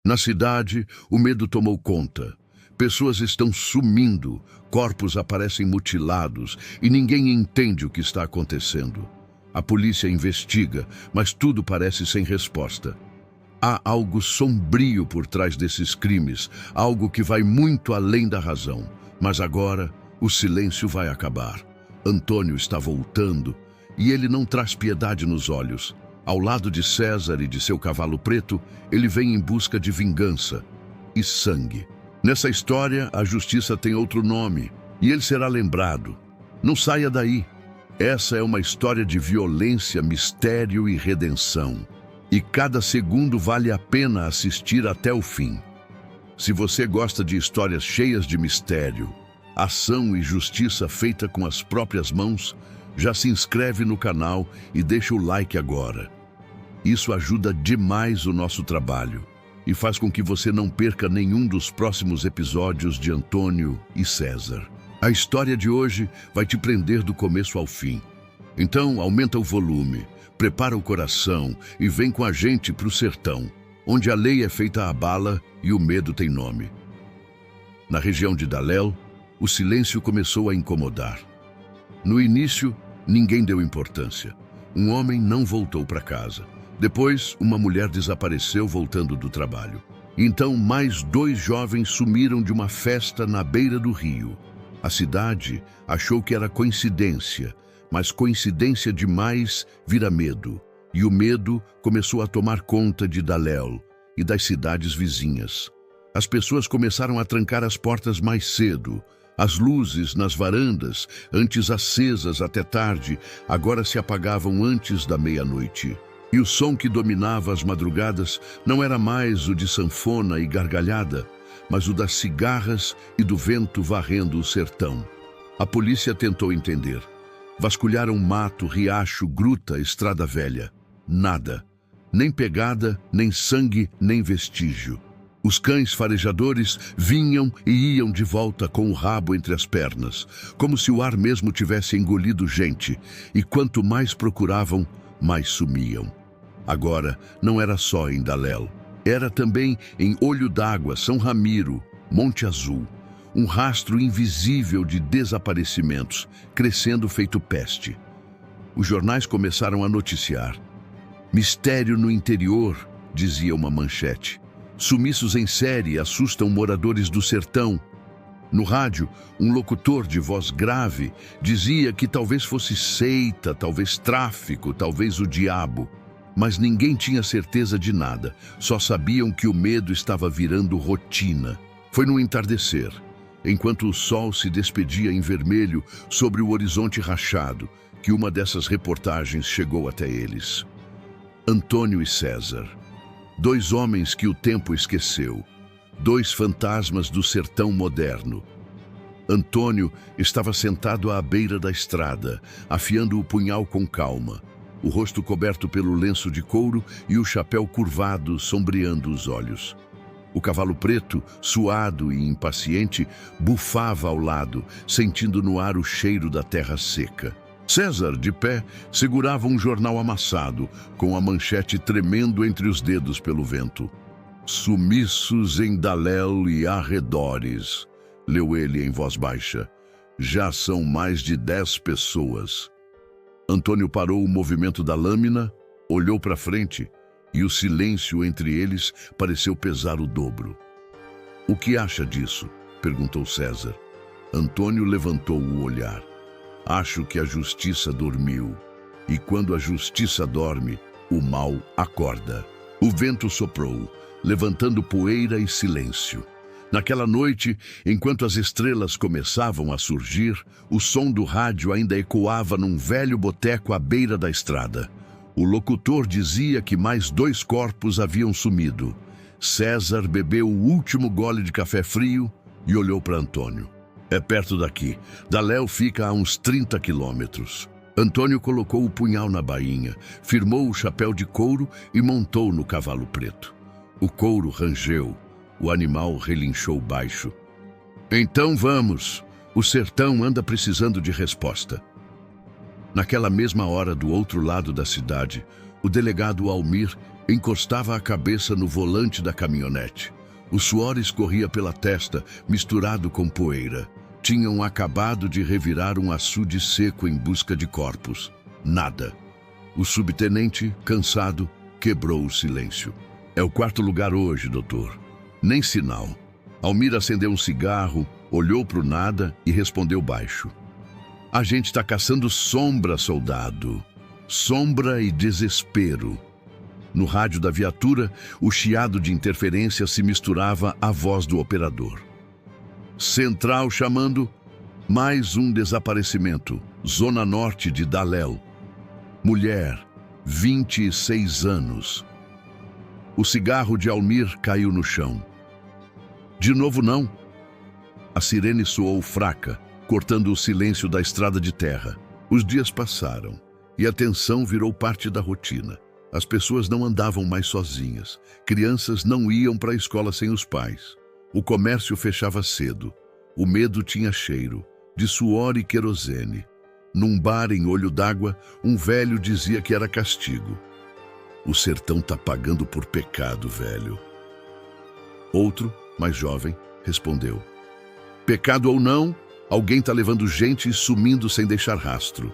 Na cidade, o medo tomou conta. Pessoas estão sumindo, corpos aparecem mutilados e ninguém entende o que está acontecendo. A polícia investiga, mas tudo parece sem resposta. Há algo sombrio por trás desses crimes, algo que vai muito além da razão. Mas agora, o silêncio vai acabar. Antônio está voltando e ele não traz piedade nos olhos. Ao lado de César e de seu cavalo preto, ele vem em busca de vingança e sangue. Nessa história, a justiça tem outro nome e ele será lembrado. Não saia daí. Essa é uma história de violência, mistério e redenção. E cada segundo vale a pena assistir até o fim. Se você gosta de histórias cheias de mistério, ação e justiça feita com as próprias mãos, já se inscreve no canal e deixa o like agora. Isso ajuda demais o nosso trabalho e faz com que você não perca nenhum dos próximos episódios de Antônio e César. A história de hoje vai te prender do começo ao fim. Então, aumenta o volume, prepara o coração e vem com a gente para o sertão, onde a lei é feita à bala e o medo tem nome. Na região de Dalel, o silêncio começou a incomodar. No início, ninguém deu importância. Um homem não voltou para casa. Depois, uma mulher desapareceu voltando do trabalho. Então, mais 2 jovens sumiram de uma festa na beira do rio. A cidade achou que era coincidência, mas coincidência demais vira medo. E o medo começou a tomar conta de Dalel e das cidades vizinhas. As pessoas começaram a trancar as portas mais cedo. As luzes nas varandas, antes acesas até tarde, agora se apagavam antes da meia-noite. E o som que dominava as madrugadas não era mais o de sanfona e gargalhada, mas o das cigarras e do vento varrendo o sertão. A polícia tentou entender. Vasculharam mato, riacho, gruta, estrada velha. Nada. Nem pegada, nem sangue, nem vestígio. Os cães farejadores vinham e iam de volta com o rabo entre as pernas, como se o ar mesmo tivesse engolido gente, e quanto mais procuravam, mais sumiam. Agora, não era só em Dalel. Era também em Olho d'Água, São Ramiro, Monte Azul. Um rastro invisível de desaparecimentos, crescendo feito peste. Os jornais começaram a noticiar. Mistério no interior, dizia uma manchete. Sumiços em série assustam moradores do sertão. No rádio, um locutor de voz grave dizia que talvez fosse seita, talvez tráfico, talvez o diabo. Mas ninguém tinha certeza de nada, só sabiam que o medo estava virando rotina. Foi no entardecer, enquanto o sol se despedia em vermelho sobre o horizonte rachado, que uma dessas reportagens chegou até eles. Antônio e César. 2 homens que o tempo esqueceu. 2 fantasmas do sertão moderno. Antônio estava sentado à beira da estrada, afiando o punhal com calma, o rosto coberto pelo lenço de couro e o chapéu curvado sombreando os olhos. O cavalo preto, suado e impaciente, bufava ao lado, sentindo no ar o cheiro da terra seca. César, de pé, segurava um jornal amassado, com a manchete tremendo entre os dedos pelo vento. Sumiços em Dalel e arredores, leu ele em voz baixa. Já são mais de 10 pessoas. Antônio parou o movimento da lâmina, olhou para frente e o silêncio entre eles pareceu pesar o dobro. O que acha disso? Perguntou César. Antônio levantou o olhar. Acho que a justiça dormiu. E quando a justiça dorme, o mal acorda. O vento soprou, levantando poeira e silêncio. Naquela noite, enquanto as estrelas começavam a surgir, o som do rádio ainda ecoava num velho boteco à beira da estrada. O locutor dizia que mais 2 corpos haviam sumido. César bebeu o último gole de café frio e olhou para Antônio. É perto daqui. Dalel fica a uns 30 quilômetros. Antônio colocou o punhal na bainha, firmou o chapéu de couro e montou no cavalo preto. O couro rangeu. O animal relinchou baixo. Então vamos. O sertão anda precisando de resposta. Naquela mesma hora, do outro lado da cidade, o delegado Almir Encostava a cabeça no volante da caminhonete. O suor escorria pela testa, misturado com poeira. Tinham acabado de revirar um açude seco em busca de corpos. Nada. O subtenente, cansado, quebrou o silêncio. É o quarto lugar hoje, doutor. Nem sinal. Almir acendeu um cigarro, olhou para o nada e respondeu baixo. A gente está caçando sombra, soldado. Sombra e desespero. No rádio da viatura, o chiado de interferência se misturava à voz do operador. Central chamando. Mais um desaparecimento. Zona Norte de Dalel. Mulher, 26 anos. O cigarro de Almir caiu no chão. De novo não. A sirene soou fraca, cortando o silêncio da estrada de terra. Os dias passaram e a tensão virou parte da rotina. As pessoas não andavam mais sozinhas. Crianças não iam para a escola sem os pais. O comércio fechava cedo. O medo tinha cheiro, de suor e querosene. Num bar em Olho d'Água, um velho dizia que era castigo. O sertão tá pagando por pecado, velho. Outro, mais jovem, respondeu. Pecado ou não, alguém tá levando gente e sumindo sem deixar rastro.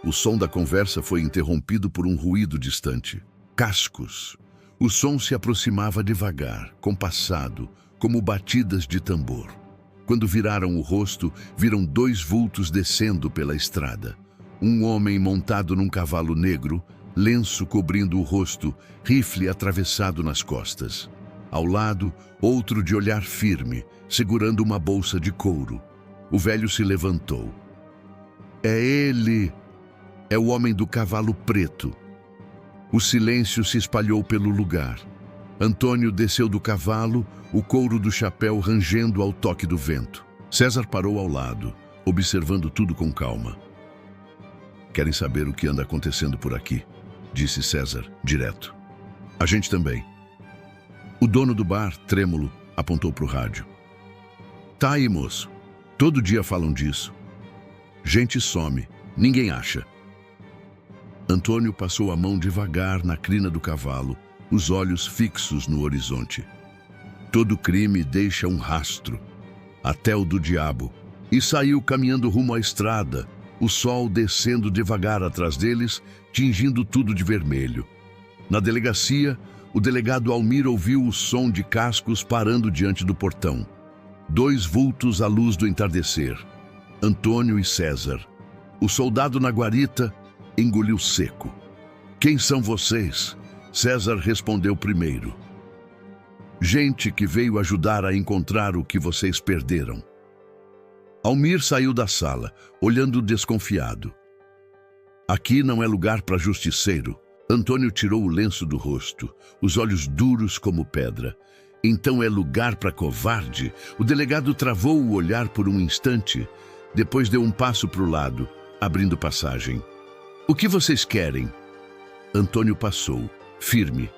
O som da conversa foi interrompido por um ruído distante. Cascos. O som se aproximava devagar, compassado, como batidas de tambor. Quando viraram o rosto, viram dois vultos descendo pela estrada. Um homem montado num cavalo negro, lenço cobrindo o rosto, rifle atravessado nas costas. Ao lado, outro de olhar firme, segurando uma bolsa de couro. O velho se levantou. É ele! É o homem do cavalo preto. O silêncio se espalhou pelo lugar. Antônio desceu do cavalo, o couro do chapéu rangendo ao toque do vento. César parou ao lado, observando tudo com calma. Querem saber o que anda acontecendo por aqui? Disse César, direto. A gente também. O dono do bar, trêmulo, apontou para o rádio. Tá aí, moço. Todo dia falam disso. Gente some, ninguém acha. Antônio passou a mão devagar na crina do cavalo, os olhos fixos no horizonte. Todo crime deixa um rastro, até o do diabo, e saiu caminhando rumo à estrada, o sol descendo devagar atrás deles, tingindo tudo de vermelho. Na delegacia, o delegado Almir ouviu o som de cascos parando diante do portão. Dois vultos à luz do entardecer, Antônio e César. O soldado na guarita engoliu seco. Quem são vocês? César respondeu primeiro. Gente que veio ajudar a encontrar o que vocês perderam. Almir saiu da sala, olhando desconfiado. Aqui não é lugar para justiceiro. Antônio tirou o lenço do rosto, os olhos duros como pedra. Então é lugar para covarde? O delegado travou o olhar por um instante, depois deu um passo para o lado, abrindo passagem. O que vocês querem? Antônio passou, firme.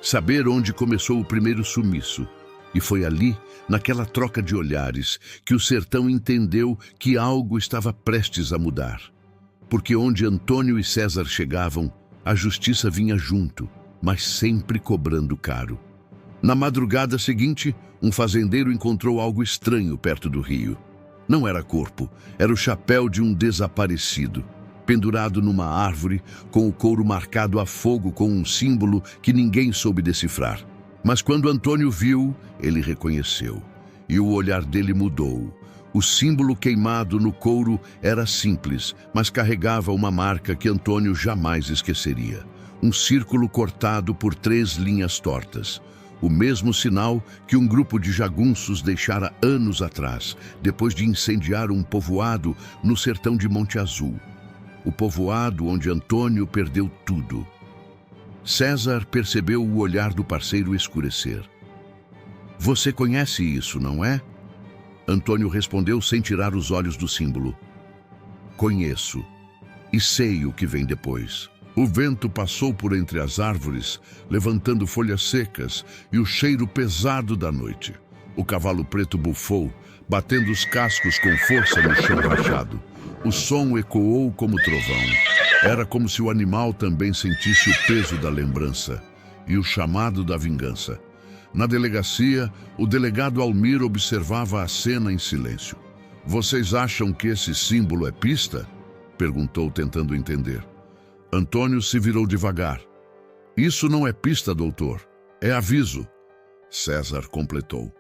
Saber onde começou o primeiro sumiço. E foi ali, naquela troca de olhares, que o sertão entendeu que algo estava prestes a mudar. Porque onde Antônio e César chegavam, a justiça vinha junto, mas sempre cobrando caro. Na madrugada seguinte, um fazendeiro encontrou algo estranho perto do rio. Não era corpo, era o chapéu de um desaparecido, pendurado numa árvore, com o couro marcado a fogo com um símbolo que ninguém soube decifrar. Mas quando Antônio viu, ele reconheceu, e o olhar dele mudou. O símbolo queimado no couro era simples, mas carregava uma marca que Antônio jamais esqueceria. Um círculo cortado por 3 linhas tortas. O mesmo sinal que um grupo de jagunços deixara anos atrás, depois de incendiar um povoado no sertão de Monte Azul. O povoado onde Antônio perdeu tudo. César percebeu o olhar do parceiro escurecer. Você conhece isso, não é? Antônio respondeu sem tirar os olhos do símbolo. Conheço. E sei o que vem depois. O vento passou por entre as árvores, levantando folhas secas e o cheiro pesado da noite. O cavalo preto bufou, batendo os cascos com força no chão rachado. O som ecoou como trovão. Era como se o animal também sentisse o peso da lembrança e o chamado da vingança. Na delegacia, o delegado Almir observava a cena em silêncio. Vocês acham que esse símbolo é pista? Perguntou, tentando entender. Antônio se virou devagar. Isso não é pista, doutor. É aviso. César completou.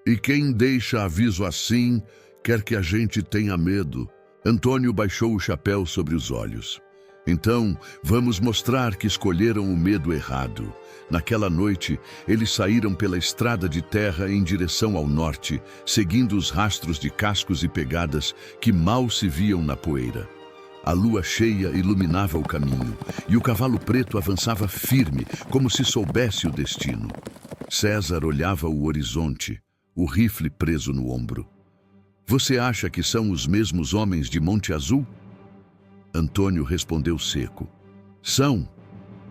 E quem deixa aviso assim, quer que a gente tenha medo. Antônio baixou o chapéu sobre os olhos. Então, vamos mostrar que escolheram o medo errado. Naquela noite, eles saíram pela estrada de terra em direção ao norte, seguindo os rastros de cascos e pegadas que mal se viam na poeira. A lua cheia iluminava o caminho, e o cavalo preto avançava firme, como se soubesse o destino. César olhava o horizonte, o rifle preso no ombro. Você acha que são os mesmos homens de Monte Azul? Antônio respondeu seco. São,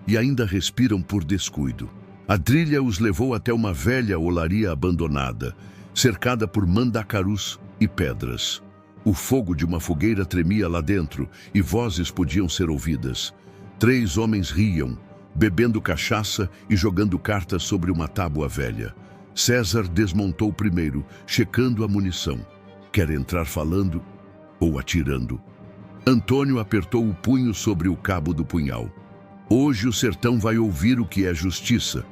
e ainda respiram por descuido. A trilha os levou até uma velha olaria abandonada, cercada por mandacarus e pedras. O fogo de uma fogueira tremia lá dentro e vozes podiam ser ouvidas. 3 homens riam, bebendo cachaça e jogando cartas sobre uma tábua velha. César desmontou primeiro, checando a munição. Quer entrar falando ou atirando? Antônio apertou o punho sobre o cabo do punhal. Hoje o sertão vai ouvir o que é justiça.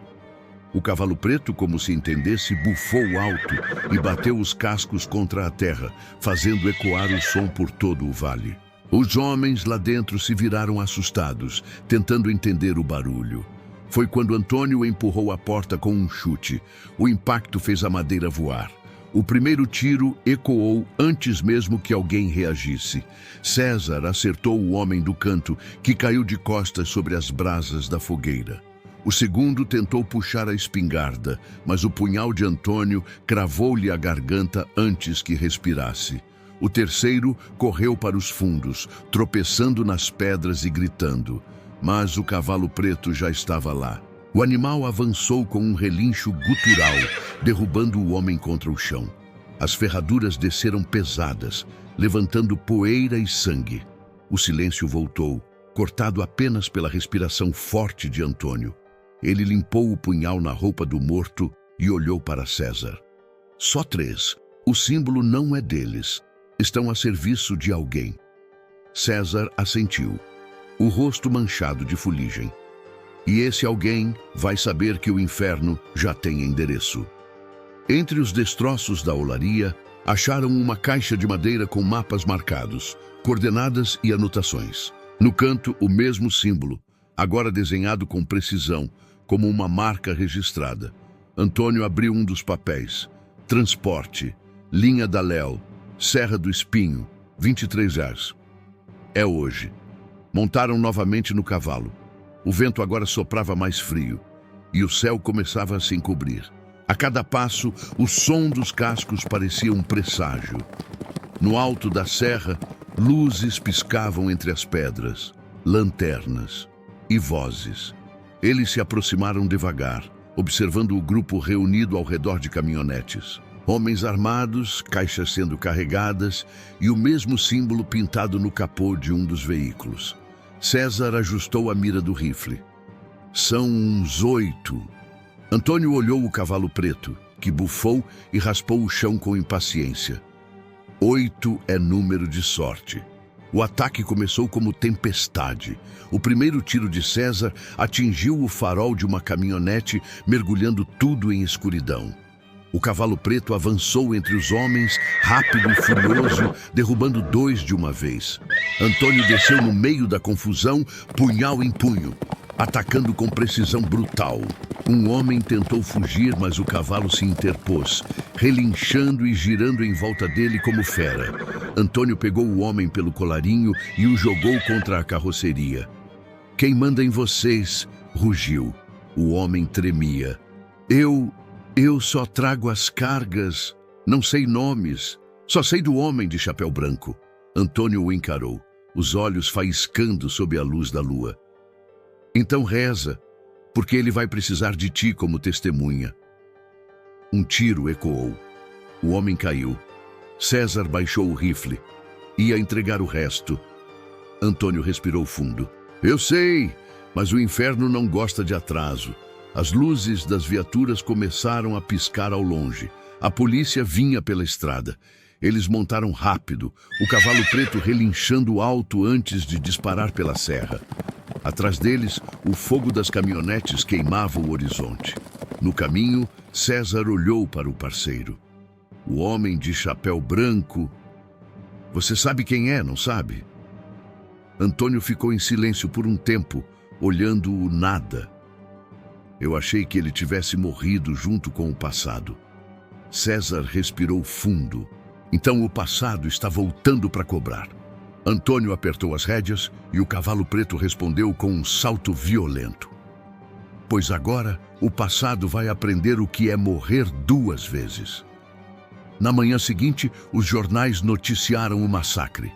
O cavalo preto, como se entendesse, bufou alto e bateu os cascos contra a terra, fazendo ecoar o som por todo o vale. Os homens lá dentro se viraram assustados, tentando entender o barulho. Foi quando Antônio empurrou a porta com um chute. O impacto fez a madeira voar. O primeiro tiro ecoou antes mesmo que alguém reagisse. César acertou o homem do canto, que caiu de costas sobre as brasas da fogueira. O segundo tentou puxar a espingarda, mas o punhal de Antônio cravou-lhe a garganta antes que respirasse. O terceiro correu para os fundos, tropeçando nas pedras e gritando. Mas o cavalo preto já estava lá. O animal avançou com um relincho gutural, derrubando o homem contra o chão. As ferraduras desceram pesadas, levantando poeira e sangue. O silêncio voltou, cortado apenas pela respiração forte de Antônio. Ele limpou o punhal na roupa do morto e olhou para César. Só 3. O símbolo não é deles. Estão a serviço de alguém. César assentiu, o rosto manchado de fuligem. E esse alguém vai saber que o inferno já tem endereço. Entre os destroços da olaria, acharam uma caixa de madeira com mapas marcados, coordenadas e anotações. No canto, o mesmo símbolo, agora desenhado com precisão, como uma marca registrada. Antônio abriu um dos papéis. Transporte, linha da Léo, Serra do Espinho, 23 reais. É hoje. Montaram novamente no cavalo. O vento agora soprava mais frio, e o céu começava a se encobrir. A cada passo, o som dos cascos parecia um presságio. No alto da serra, luzes piscavam entre as pedras, lanternas e vozes. Eles se aproximaram devagar, observando o grupo reunido ao redor de caminhonetes. Homens armados, caixas sendo carregadas e o mesmo símbolo pintado no capô de um dos veículos. César ajustou a mira do rifle. São uns 8. Antônio olhou o cavalo preto, que bufou e raspou o chão com impaciência. 8 é número de sorte. O ataque começou como tempestade. O primeiro tiro de César atingiu o farol de uma caminhonete, mergulhando tudo em escuridão. O cavalo preto avançou entre os homens, rápido e furioso, derrubando 2 de uma vez. Antônio desceu no meio da confusão, punhal em punho, atacando com precisão brutal. Um homem tentou fugir, mas o cavalo se interpôs, relinchando e girando em volta dele como fera. Antônio pegou o homem pelo colarinho e o jogou contra a carroceria. Quem manda em vocês? Rugiu. O homem tremia. Eu só trago as cargas. Não sei nomes. Só sei do homem de chapéu branco. Antônio o encarou, os olhos faiscando sob a luz da lua. Então reza, porque ele vai precisar de ti como testemunha. Um tiro ecoou. O homem caiu. César baixou o rifle. Ia entregar o resto. Antônio respirou fundo. Eu sei, mas o inferno não gosta de atraso. As luzes das viaturas começaram a piscar ao longe. A polícia vinha pela estrada. Eles montaram rápido, o cavalo preto relinchando alto antes de disparar pela serra. Atrás deles, o fogo das caminhonetes queimava o horizonte. No caminho, César olhou para o parceiro. O homem de chapéu branco... Você sabe quem é, não sabe? Antônio ficou em silêncio por um tempo, olhando o nada. Eu achei que ele tivesse morrido junto com o passado. César respirou fundo. Então o passado está voltando para cobrar. Antônio apertou as rédeas e o cavalo preto respondeu com um salto violento. Pois agora o passado vai aprender o que é morrer 2 vezes. Na manhã seguinte, os jornais noticiaram o massacre.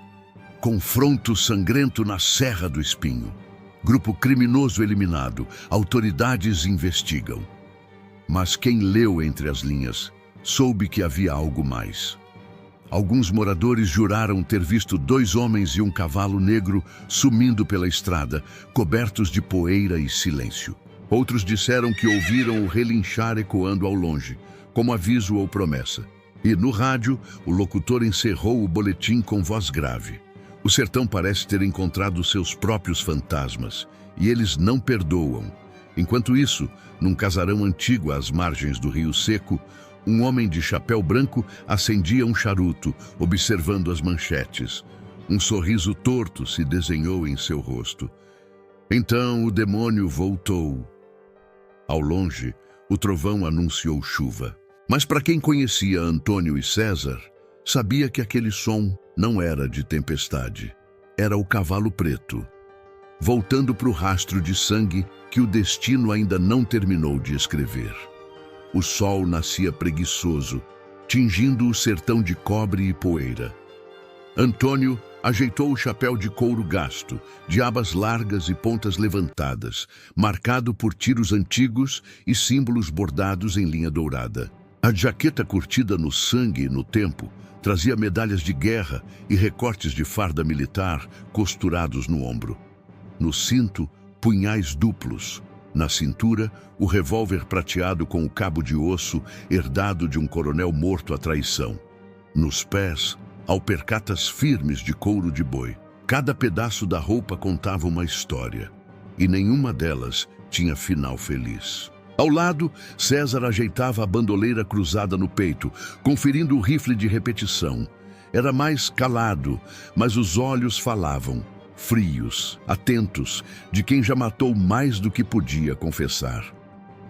Confronto sangrento na Serra do Espinho. Grupo criminoso eliminado. Autoridades investigam. Mas quem leu entre as linhas soube que havia algo mais. Alguns moradores juraram ter visto 2 homens e um cavalo negro sumindo pela estrada, cobertos de poeira e silêncio. Outros disseram que ouviram o relinchar ecoando ao longe, como aviso ou promessa. E no rádio, o locutor encerrou o boletim com voz grave. O sertão parece ter encontrado seus próprios fantasmas, e eles não perdoam. Enquanto isso, num casarão antigo às margens do Rio Seco, um homem de chapéu branco acendia um charuto, observando as manchetes. Um sorriso torto se desenhou em seu rosto. Então o demônio voltou. Ao longe, o trovão anunciou chuva. Mas para quem conhecia Antônio e César, sabia que aquele som não era de tempestade. Era o cavalo preto, voltando para o rastro de sangue que o destino ainda não terminou de escrever. O sol nascia preguiçoso, tingindo o sertão de cobre e poeira. Antônio ajeitou o chapéu de couro gasto, de abas largas e pontas levantadas, marcado por tiros antigos e símbolos bordados em linha dourada. A jaqueta curtida no sangue e no tempo trazia medalhas de guerra e recortes de farda militar costurados no ombro. No cinto, punhais duplos. Na cintura, o revólver prateado com o cabo de osso herdado de um coronel morto à traição. Nos pés, alpercatas firmes de couro de boi. Cada pedaço da roupa contava uma história, e nenhuma delas tinha final feliz. Ao lado, César ajeitava a bandoleira cruzada no peito, conferindo o rifle de repetição. Era mais calado, mas os olhos falavam, frios, atentos, de quem já matou mais do que podia confessar.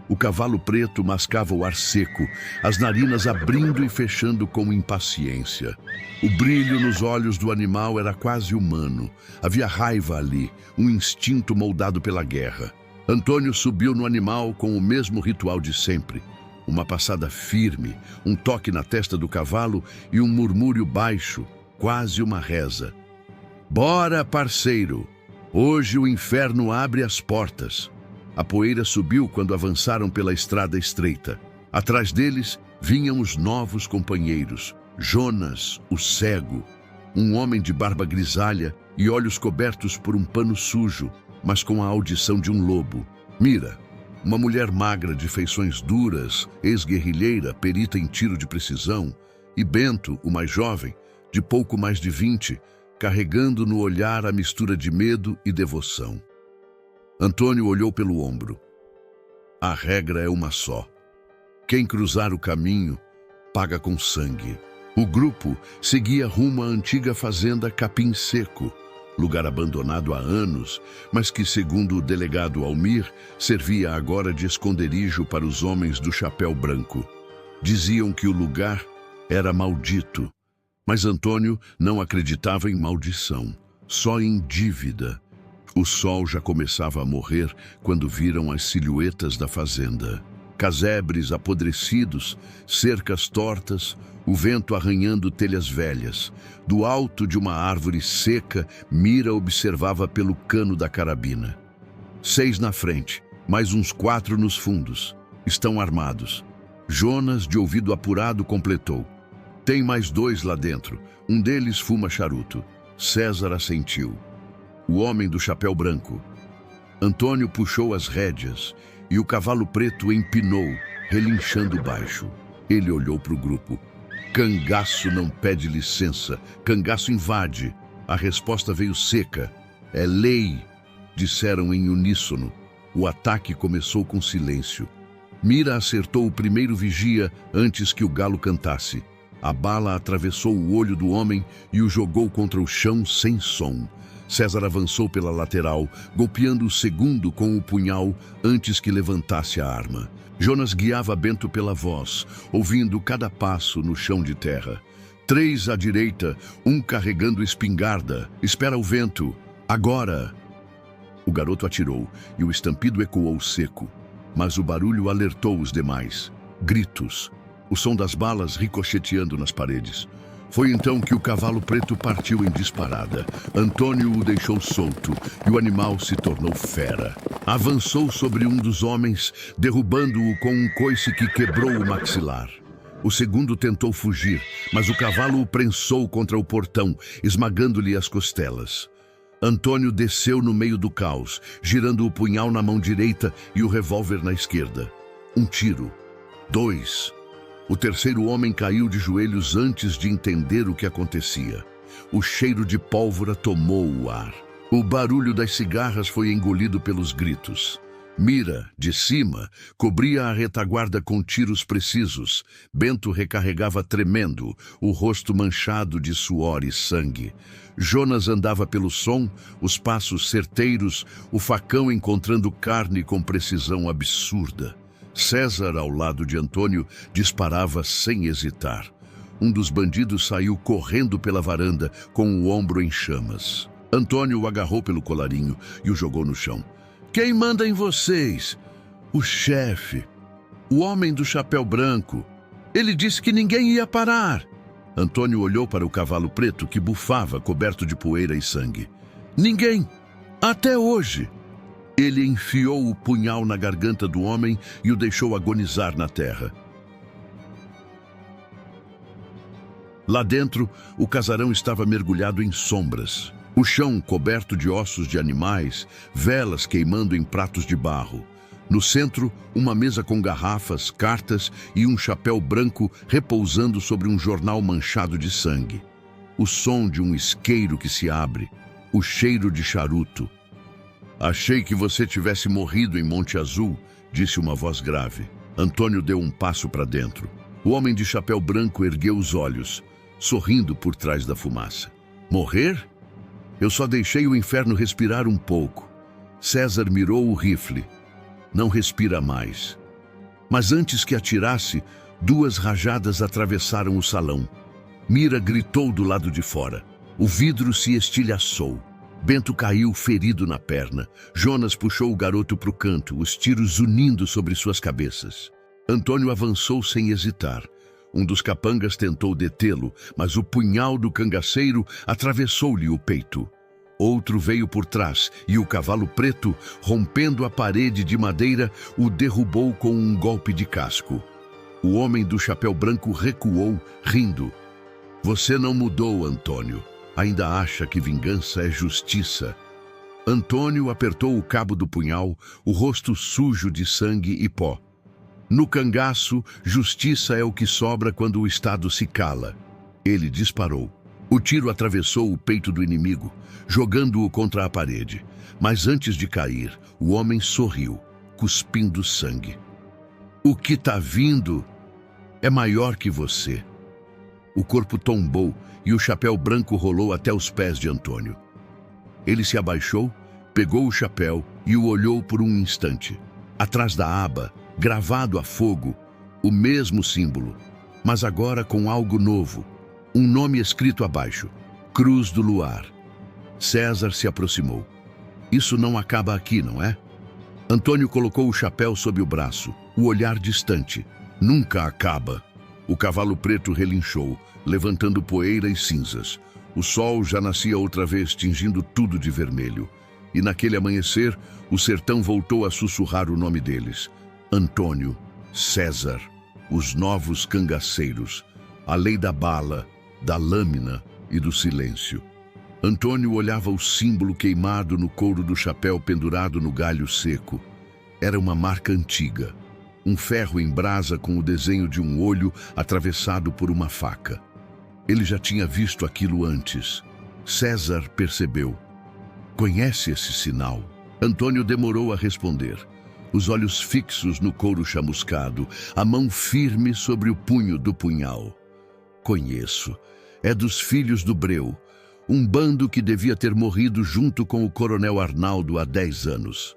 O cavalo preto mascava o ar seco, as narinas abrindo e fechando com impaciência. O brilho nos olhos do animal era quase humano. Havia raiva ali, um instinto moldado pela guerra. Antônio subiu no animal com o mesmo ritual de sempre. Uma passada firme, um toque na testa do cavalo e um murmúrio baixo, quase uma reza. Bora, parceiro! Hoje o inferno abre as portas. A poeira subiu quando avançaram pela estrada estreita. Atrás deles vinham os novos companheiros. Jonas, o cego, um homem de barba grisalha e olhos cobertos por um pano sujo, mas com a audição de um lobo. Mira, uma mulher magra de feições duras, ex-guerrilheira, perita em tiro de precisão, e Bento, o mais jovem, de pouco mais de 20, carregando no olhar a mistura de medo e devoção. Antônio olhou pelo ombro. A regra é uma só. Quem cruzar o caminho, paga com sangue. O grupo seguia rumo à antiga fazenda Capim Seco, lugar abandonado há anos, mas que, segundo o delegado Almir, servia agora de esconderijo para os homens do chapéu branco. Diziam que o lugar era maldito, mas Antônio não acreditava em maldição, só em dívida. O sol já começava a morrer quando viram as silhuetas da fazenda. Casebres apodrecidos, cercas tortas, o vento arranhando telhas velhas. Do alto de uma árvore seca, Mira observava pelo cano da carabina. 6 na frente, mais uns 4 nos fundos. Estão armados. Jonas, de ouvido apurado, completou. Tem mais 2 lá dentro. Um deles fuma charuto. César assentiu. o homem do chapéu branco. Antônio puxou as rédeas e o cavalo preto empinou, relinchando baixo. Ele olhou para o grupo. Cangaço não pede licença, cangaço invade. A resposta veio seca. É lei, disseram em uníssono. O ataque começou com silêncio. Mira acertou o primeiro vigia antes que o galo cantasse. A bala atravessou o olho do homem e o jogou contra o chão sem som. César avançou pela lateral, golpeando o segundo com o punhal antes que levantasse a arma. Jonas guiava Bento pela voz, ouvindo cada passo no chão de terra. 3 à direita, um carregando espingarda. Espera o vento. Agora! O garoto atirou e o estampido ecoou seco. Mas o barulho alertou os demais. Gritos. O som das balas ricocheteando nas paredes. Foi então que o cavalo preto partiu em disparada. Antônio o deixou solto e o animal se tornou fera. Avançou sobre um dos homens, derrubando-o com um coice que quebrou o maxilar. O segundo tentou fugir, mas o cavalo o prensou contra o portão, esmagando-lhe as costelas. Antônio desceu no meio do caos, girando o punhal na mão direita e o revólver na esquerda. 1 tiro. 2. O terceiro homem caiu de joelhos antes de entender o que acontecia. O cheiro de pólvora tomou o ar. O barulho das cigarras foi engolido pelos gritos. Mira, de cima, cobria a retaguarda com tiros precisos. Bento recarregava tremendo, o rosto manchado de suor e sangue. Jonas andava pelo som, os passos certeiros, o facão encontrando carne com precisão absurda. César, ao lado de Antônio, disparava sem hesitar. Um dos bandidos saiu correndo pela varanda com o ombro em chamas. Antônio o agarrou pelo colarinho e o jogou no chão. Quem manda em vocês? O chefe. O homem do chapéu branco. Ele disse que ninguém ia parar. Antônio olhou para o cavalo preto que bufava, coberto de poeira e sangue. Ninguém. Até hoje. Ele enfiou o punhal na garganta do homem e o deixou agonizar na terra. Lá dentro, o casarão estava mergulhado em sombras. O chão coberto de ossos de animais, velas queimando em pratos de barro. No centro, uma mesa com garrafas, cartas e um chapéu branco repousando sobre um jornal manchado de sangue. O som de um isqueiro que se abre, o cheiro de charuto. Achei que você tivesse morrido em Monte Azul, disse uma voz grave. Antônio deu um passo para dentro. O homem de chapéu branco ergueu os olhos, sorrindo por trás da fumaça. Morrer? Eu só deixei o inferno respirar um pouco. César mirou o rifle. Não respira mais. Mas antes que atirasse, 2 rajadas atravessaram o salão. Mira gritou do lado de fora. O vidro se estilhaçou. Bento caiu ferido na perna. Jonas puxou o garoto para o canto, os tiros zunindo sobre suas cabeças. Antônio avançou sem hesitar. Um dos capangas tentou detê-lo, mas o punhal do cangaceiro atravessou-lhe o peito. Outro veio por trás e o cavalo preto, rompendo a parede de madeira, o derrubou com um golpe de casco. O homem do chapéu branco recuou, rindo. Você não mudou, Antônio. Ainda acha que vingança é justiça. Antônio apertou o cabo do punhal, o rosto sujo de sangue e pó. No cangaço, justiça é o que sobra quando o Estado se cala. Ele disparou. O tiro atravessou o peito do inimigo, jogando-o contra a parede. Mas antes de cair, o homem sorriu, cuspindo sangue. O que está vindo é maior que você. O corpo tombou e o chapéu branco rolou até os pés de Antônio. Ele se abaixou, pegou o chapéu e o olhou por um instante. Atrás da aba, gravado a fogo, o mesmo símbolo, mas agora com algo novo. Um nome escrito abaixo, Cruz do Luar. César se aproximou. Isso não acaba aqui, não é? Antônio colocou o chapéu sob o braço, o olhar distante. Nunca acaba. O cavalo preto relinchou, levantando poeira e cinzas. O sol já nascia outra vez, tingindo tudo de vermelho. E naquele amanhecer, o sertão voltou a sussurrar o nome deles. Antônio, César, os novos cangaceiros, a lei da bala, da lâmina e do silêncio. Antônio olhava o símbolo queimado no couro do chapéu pendurado no galho seco. Era uma marca antiga. Um ferro em brasa com o desenho de um olho atravessado por uma faca. Ele já tinha visto aquilo antes. César percebeu. Conhece esse sinal? Antônio demorou a responder. Os olhos fixos no couro chamuscado, a mão firme sobre o punho do punhal. Conheço. É dos filhos do Breu. Um bando que devia ter morrido junto com o coronel Arnaldo há 10 anos.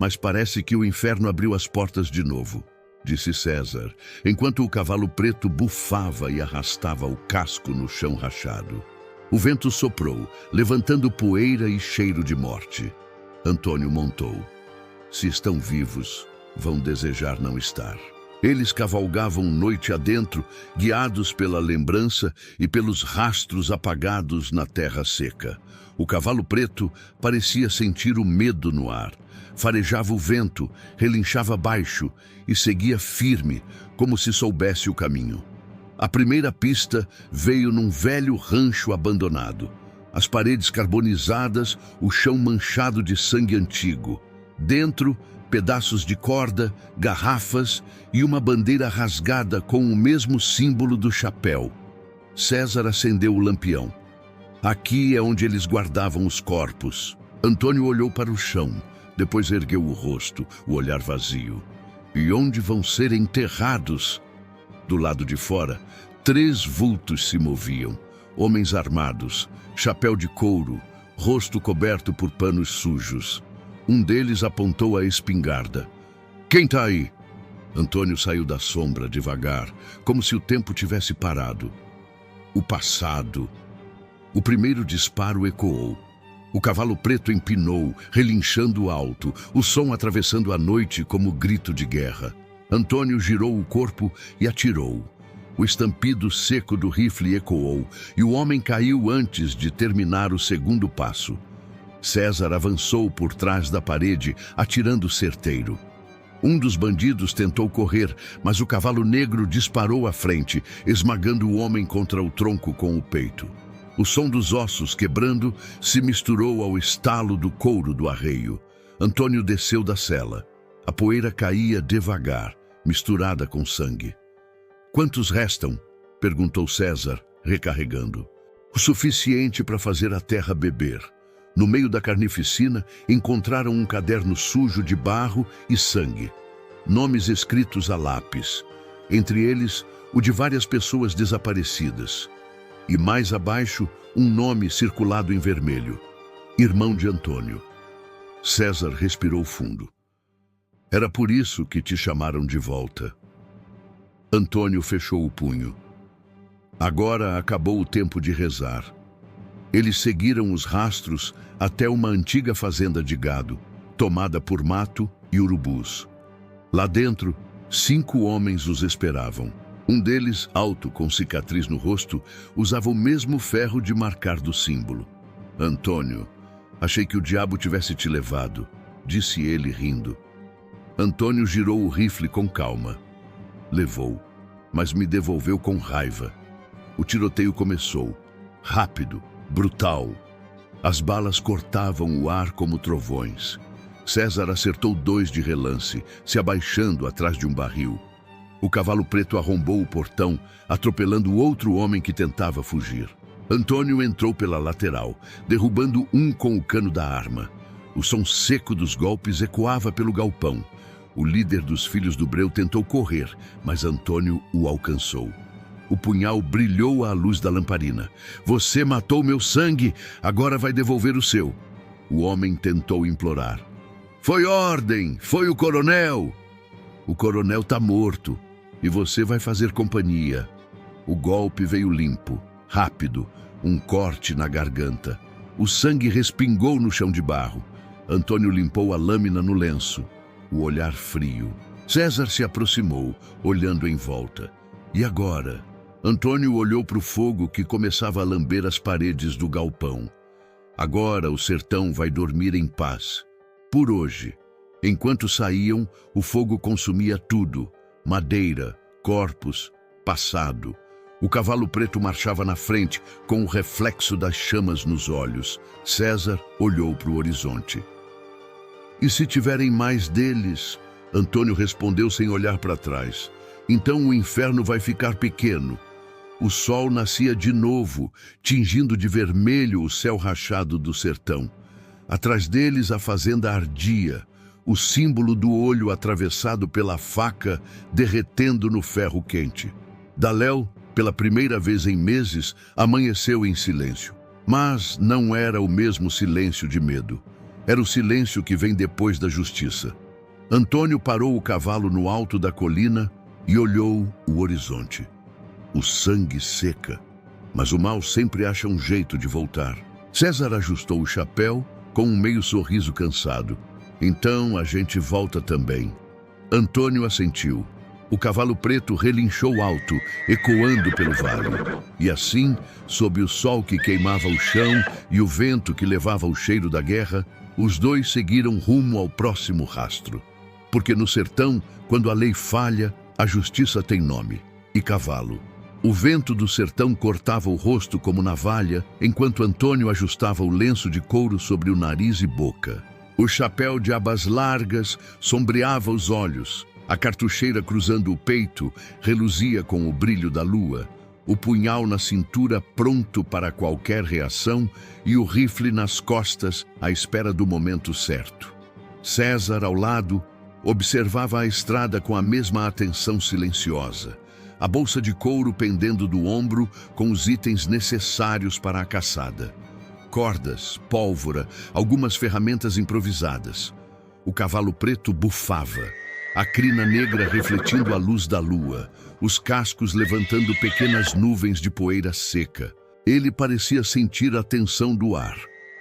Mas parece que o inferno abriu as portas de novo, disse César, enquanto o cavalo preto bufava e arrastava o casco no chão rachado. O vento soprou, levantando poeira e cheiro de morte. Antônio montou. Se estão vivos, vão desejar não estar. Eles cavalgavam noite adentro, guiados pela lembrança e pelos rastros apagados na terra seca. O cavalo preto parecia sentir o medo no ar. Farejava o vento, relinchava baixo e seguia firme, como se soubesse o caminho. A primeira pista veio num velho rancho abandonado. As paredes carbonizadas, o chão manchado de sangue antigo. Dentro, pedaços de corda, garrafas e uma bandeira rasgada com o mesmo símbolo do chapéu. César acendeu o lampião. Aqui é onde eles guardavam os corpos. Antônio olhou para o chão, depois ergueu o rosto, o olhar vazio. E onde vão ser enterrados? Do lado de fora, 3 vultos se moviam. Homens armados, chapéu de couro, rosto coberto por panos sujos. Um deles apontou a espingarda. Quem tá aí? Antônio saiu da sombra devagar, como se o tempo tivesse parado. O passado. O primeiro disparo ecoou. O cavalo preto empinou, relinchando alto, o som atravessando a noite como grito de guerra. Antônio girou o corpo e atirou. O estampido seco do rifle ecoou, e o homem caiu antes de terminar o segundo passo. César avançou por trás da parede, atirando certeiro. Um dos bandidos tentou correr, mas o cavalo negro disparou à frente, esmagando o homem contra o tronco com o peito. O som dos ossos quebrando se misturou ao estalo do couro do arreio. Antônio desceu da cela. A poeira caía devagar, misturada com sangue. Quantos restam? Perguntou César, recarregando. O suficiente para fazer a terra beber. No meio da carnificina, encontraram um caderno sujo de barro e sangue. Nomes escritos a lápis. Entre eles, o de várias pessoas desaparecidas. E mais abaixo, um nome circulado em vermelho. Irmão de Antônio. César respirou fundo. Era por isso que te chamaram de volta. Antônio fechou o punho. Agora acabou o tempo de rezar. Eles seguiram os rastros até uma antiga fazenda de gado, tomada por mato e urubus. Lá dentro, 5 homens os esperavam. Um deles, alto, com cicatriz no rosto, usava o mesmo ferro de marcar do símbolo. Antônio, achei que o diabo tivesse te levado, disse ele rindo. Antônio girou o rifle com calma. Levou, mas me devolveu com raiva. O tiroteio começou, rápido, brutal. As balas cortavam o ar como trovões. César acertou 2 de relance, se abaixando atrás de um barril. O cavalo preto arrombou o portão, atropelando outro homem que tentava fugir. Antônio entrou pela lateral, derrubando um com o cano da arma. O som seco dos golpes ecoava pelo galpão. O líder dos filhos do Breu tentou correr, mas Antônio o alcançou. O punhal brilhou à luz da lamparina. Você matou meu sangue, agora vai devolver o seu. O homem tentou implorar. Foi ordem, foi o coronel. O coronel tá morto e você vai fazer companhia. O golpe veio limpo, rápido, um corte na garganta. O sangue respingou no chão de barro. Antônio limpou a lâmina no lenço. O olhar frio. César se aproximou, olhando em volta. E agora? Antônio olhou para o fogo que começava a lamber as paredes do galpão. Agora o sertão vai dormir em paz. Por hoje. Enquanto saíam, o fogo consumia tudo. Madeira, corpos, passado. O cavalo preto marchava na frente, com o reflexo das chamas nos olhos. César olhou para o horizonte. E se tiverem mais deles? Antônio respondeu sem olhar para trás. Então o inferno vai ficar pequeno. O sol nascia de novo, tingindo de vermelho o céu rachado do sertão. Atrás deles a fazenda ardia, o símbolo do olho atravessado pela faca derretendo no ferro quente. Daléu, pela primeira vez em meses, amanheceu em silêncio. Mas não era o mesmo silêncio de medo. Era o silêncio que vem depois da justiça. Antônio parou o cavalo no alto da colina e olhou o horizonte. O sangue seca, mas o mal sempre acha um jeito de voltar. César ajustou o chapéu com um meio sorriso cansado. Então a gente volta também. Antônio assentiu. O cavalo preto relinchou alto, ecoando pelo vale. E assim, sob o sol que queimava o chão e o vento que levava o cheiro da guerra, os dois seguiram rumo ao próximo rastro. Porque no sertão, quando a lei falha, a justiça tem nome e cavalo. O vento do sertão cortava o rosto como navalha, enquanto Antônio ajustava o lenço de couro sobre o nariz e boca. O chapéu de abas largas sombreava os olhos. A cartucheira cruzando o peito reluzia com o brilho da lua. O punhal na cintura pronto para qualquer reação e o rifle nas costas à espera do momento certo. César, ao lado, observava a estrada com a mesma atenção silenciosa. A bolsa de couro pendendo do ombro com os itens necessários para a caçada. Cordas, pólvora, algumas ferramentas improvisadas. O cavalo preto bufava, a crina negra refletindo a luz da lua, os cascos levantando pequenas nuvens de poeira seca. Ele parecia sentir a tensão do ar,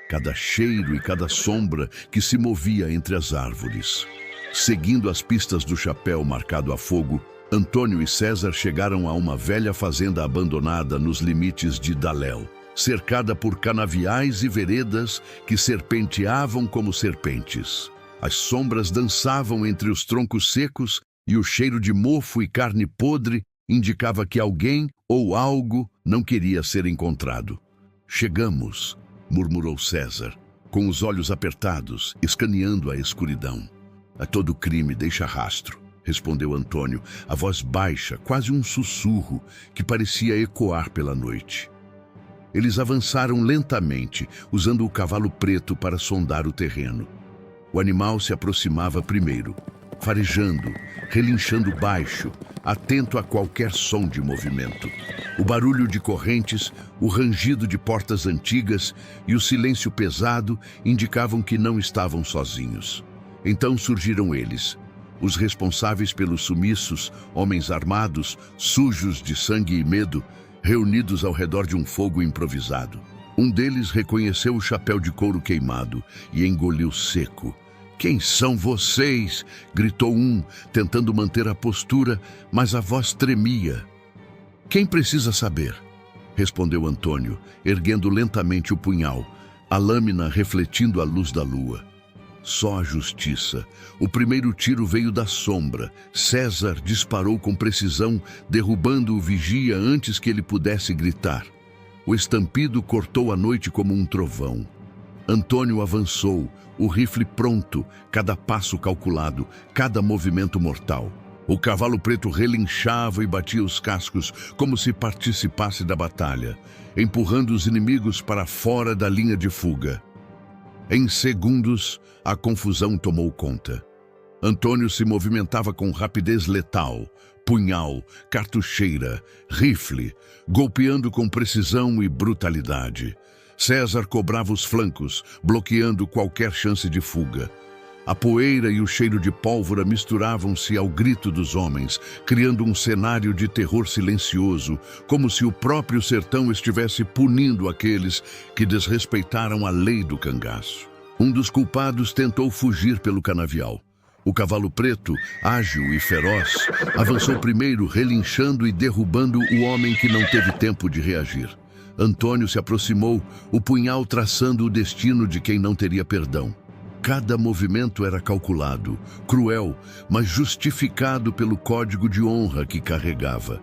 cada cheiro e cada sombra que se movia entre as árvores. Seguindo as pistas do chapéu marcado a fogo, Antônio e César chegaram a uma velha fazenda abandonada nos limites de Daléu, cercada por canaviais e veredas que serpenteavam como serpentes. As sombras dançavam entre os troncos secos e o cheiro de mofo e carne podre indicava que alguém ou algo não queria ser encontrado. Chegamos, murmurou César, com os olhos apertados, escaneando a escuridão. A todo crime deixa rastro, respondeu Antônio, a voz baixa, quase um sussurro, que parecia ecoar pela noite. Eles avançaram lentamente, usando o cavalo preto para sondar o terreno. O animal se aproximava primeiro, farejando, relinchando baixo, atento a qualquer som de movimento. O barulho de correntes, o rangido de portas antigas e o silêncio pesado indicavam que não estavam sozinhos. Então surgiram eles, os responsáveis pelos sumiços, homens armados, sujos de sangue e medo, reunidos ao redor de um fogo improvisado. Um deles reconheceu o chapéu de couro queimado e engoliu seco. "Quem são vocês?" gritou um, tentando manter a postura, mas a voz tremia. "Quem precisa saber?" respondeu Antônio, erguendo lentamente o punhal, a lâmina refletindo a luz da lua. Só a justiça. O primeiro tiro veio da sombra. César disparou com precisão, derrubando o vigia antes que ele pudesse gritar. O estampido cortou a noite como um trovão. Antônio avançou, o rifle pronto, cada passo calculado, cada movimento mortal. O cavalo preto relinchava e batia os cascos como se participasse da batalha, empurrando os inimigos para fora da linha de fuga. Em segundos, a confusão tomou conta. Antônio se movimentava com rapidez letal, punhal, cartucheira, rifle, golpeando com precisão e brutalidade. César cobrava os flancos, bloqueando qualquer chance de fuga. A poeira e o cheiro de pólvora misturavam-se ao grito dos homens, criando um cenário de terror silencioso, como se o próprio sertão estivesse punindo aqueles que desrespeitaram a lei do cangaço. Um dos culpados tentou fugir pelo canavial. O cavalo preto, ágil e feroz, avançou primeiro, relinchando e derrubando o homem que não teve tempo de reagir. Antônio se aproximou, o punhal traçando o destino de quem não teria perdão. Cada movimento era calculado, cruel, mas justificado pelo código de honra que carregava.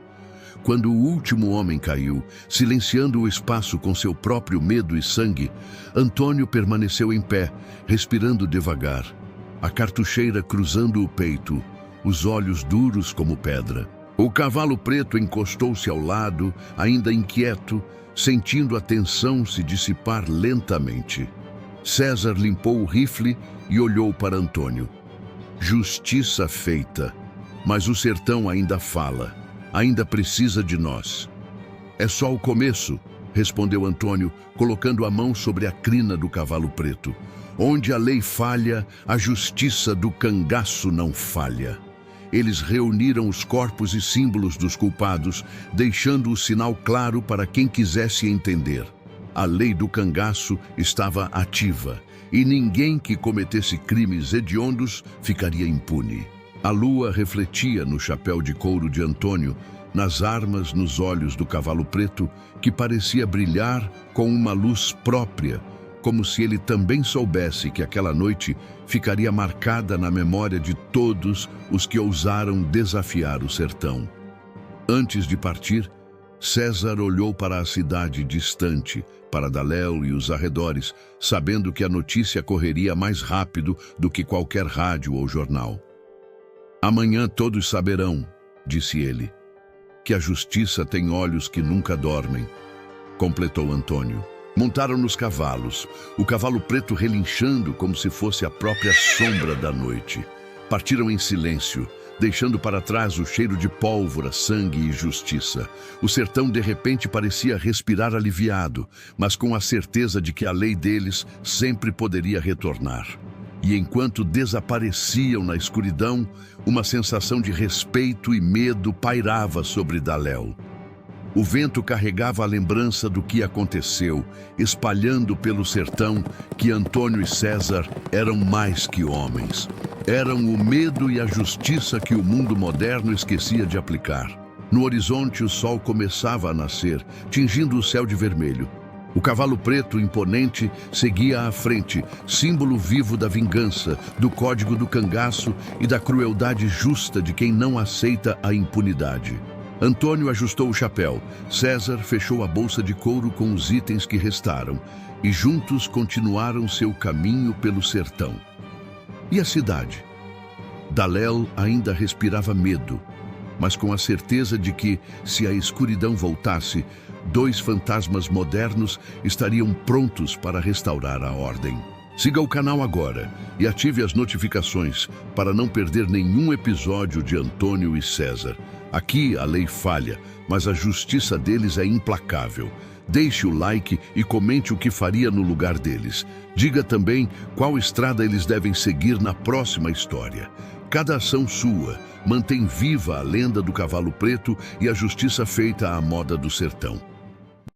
quando o último homem caiu, silenciando o espaço com seu próprio medo e sangue, Antônio permaneceu em pé, respirando devagar, a cartucheira cruzando o peito, os olhos duros como pedra. O cavalo preto encostou-se ao lado, ainda inquieto, sentindo a tensão se dissipar lentamente. César limpou o rifle e olhou para Antônio. Justiça feita, mas o sertão ainda fala, ainda precisa de nós. É só o começo, respondeu Antônio, colocando a mão sobre a crina do cavalo preto. Onde a lei falha, a justiça do cangaço não falha. Eles reuniram os corpos e símbolos dos culpados, deixando o sinal claro para quem quisesse entender. A lei do cangaço estava ativa, e ninguém que cometesse crimes hediondos ficaria impune. A lua refletia no chapéu de couro de Antônio, nas armas, nos olhos do cavalo preto, que parecia brilhar com uma luz própria, como se ele também soubesse que aquela noite ficaria marcada na memória de todos os que ousaram desafiar o sertão. Antes de partir, César olhou para a cidade distante, para Daléu e os arredores, sabendo que a notícia correria mais rápido do que qualquer rádio ou jornal. Amanhã todos saberão, disse ele, que a justiça tem olhos que nunca dormem, completou Antônio. Montaram nos cavalos, o cavalo preto relinchando como se fosse a própria sombra da noite. Partiram em silêncio, deixando para trás o cheiro de pólvora, sangue e justiça. O sertão de repente parecia respirar aliviado, mas com a certeza de que a lei deles sempre poderia retornar. E enquanto desapareciam na escuridão, uma sensação de respeito e medo pairava sobre Daléu. O vento carregava a lembrança do que aconteceu, espalhando pelo sertão que Antônio e César eram mais que homens. Eram o medo e a justiça que o mundo moderno esquecia de aplicar. No horizonte, o sol começava a nascer, tingindo o céu de vermelho. O cavalo preto imponente seguia à frente, símbolo vivo da vingança, do código do cangaço e da crueldade justa de quem não aceita a impunidade. Antônio ajustou o chapéu, César fechou a bolsa de couro com os itens que restaram e juntos continuaram seu caminho pelo sertão. E a cidade? Daléu ainda respirava medo, mas com a certeza de que, se a escuridão voltasse, 2 fantasmas modernos estariam prontos para restaurar a ordem. Siga o canal agora e ative as notificações para não perder nenhum episódio de Antônio e César. Aqui a lei falha, mas a justiça deles é implacável. Deixe o like e comente o que faria no lugar deles. Diga também qual estrada eles devem seguir na próxima história. Cada ação sua mantém viva a lenda do cavalo preto e a justiça feita à moda do sertão.